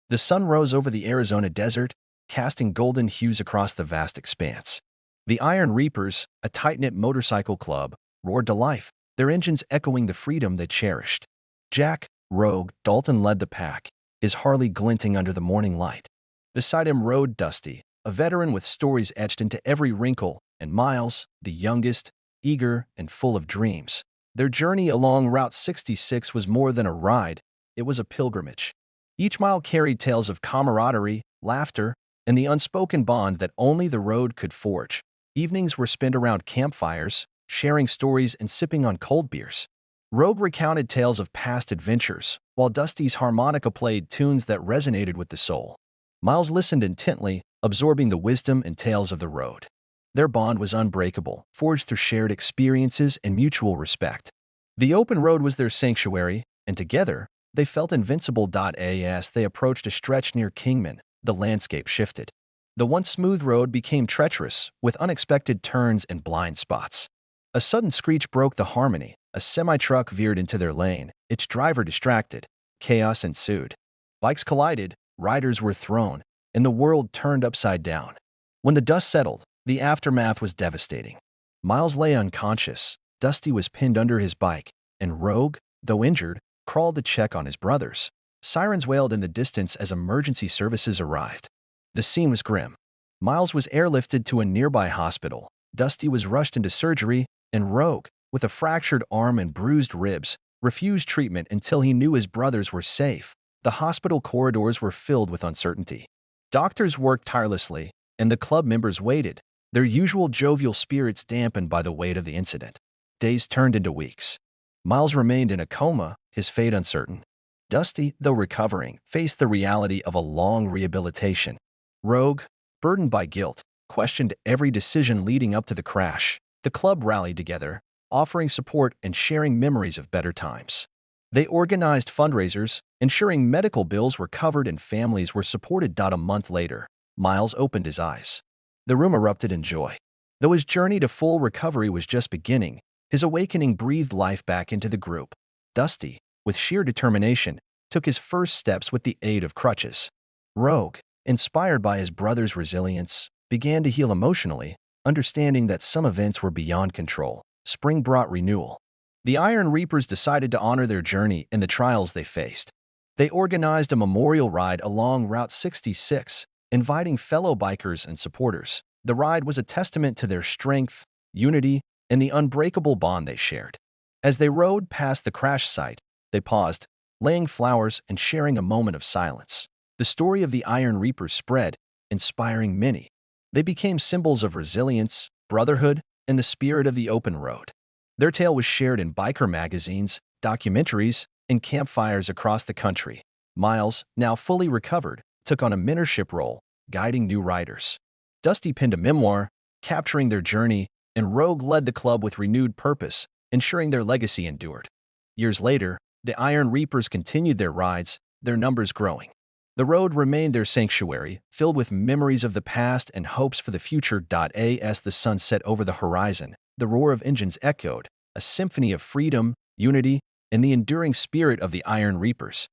The sun rose over the Arizona desert, casting golden hues across the vast expanse. The Iron Reapers, a tight-knit motorcycle club, roared to life, their engines echoing the freedom they cherished. Jack, Rogue, Dalton led the pack, his Harley glinting under the morning light. Beside him rode Dusty, a veteran with stories etched into every wrinkle, and Miles, the youngest, eager and full of dreams. Their journey along Route 66 was more than a ride, it was a pilgrimage. Each mile carried tales of camaraderie, laughter, and the unspoken bond that only the road could forge. Evenings were spent around campfires, sharing stories and sipping on cold beers. Rogue recounted tales of past adventures, while Dusty's harmonica played tunes that resonated with the soul. Miles listened intently, absorbing the wisdom and tales of the road. Their bond was unbreakable, forged through shared experiences and mutual respect. The open road was their sanctuary, and together, they felt invincible. As they approached a stretch near Kingman, the landscape shifted. The once smooth road became treacherous, with unexpected turns and blind spots. A sudden screech broke the harmony. A semi-truck veered into their lane, its driver distracted. Chaos ensued. Bikes collided, riders were thrown, and the world turned upside down. When the dust settled, the aftermath was devastating. Miles lay unconscious, Dusty was pinned under his bike, and Rogue, though injured, crawled to check on his brothers. Sirens wailed in the distance as emergency services arrived. The scene was grim. Miles was airlifted to a nearby hospital, Dusty was rushed into surgery, and Rogue, with a fractured arm and bruised ribs, refused treatment until he knew his brothers were safe. The hospital corridors were filled with uncertainty. Doctors worked tirelessly, and the club members waited, their usual jovial spirits dampened by the weight of the incident. Days turned into weeks. Miles remained in a coma, his fate uncertain. Dusty, though recovering, faced the reality of a long rehabilitation. Rogue, burdened by guilt, questioned every decision leading up to the crash. The club rallied together, offering support and sharing memories of better times. They organized fundraisers, ensuring medical bills were covered and families were supported. A month later, Miles opened his eyes. The room erupted in joy. Though his journey to full recovery was just beginning, his awakening breathed life back into the group. Dusty, with sheer determination, took his first steps with the aid of crutches. Rogue, inspired by his brother's resilience, began to heal emotionally, understanding that some events were beyond control. Spring brought renewal. The Iron Reapers decided to honor their journey and the trials they faced. They organized a memorial ride along Route 66, inviting fellow bikers and supporters. The ride was a testament to their strength, unity, and the unbreakable bond they shared. As they rode past the crash site, they paused, laying flowers and sharing a moment of silence. The story of the Iron Reapers spread, inspiring many. They became symbols of resilience, brotherhood, and the spirit of the open road. Their tale was shared in biker magazines, documentaries, and campfires across the country. Miles, now fully recovered, took on a mentorship role, guiding new riders. Dusty penned a memoir, capturing their journey, and Rogue led the club with renewed purpose, ensuring their legacy endured. Years later, the Iron Reapers continued their rides, their numbers growing. The road remained their sanctuary, filled with memories of the past and hopes for the future. As the sun set over the horizon, the roar of engines echoed, a symphony of freedom, unity, and the enduring spirit of the Iron Reapers.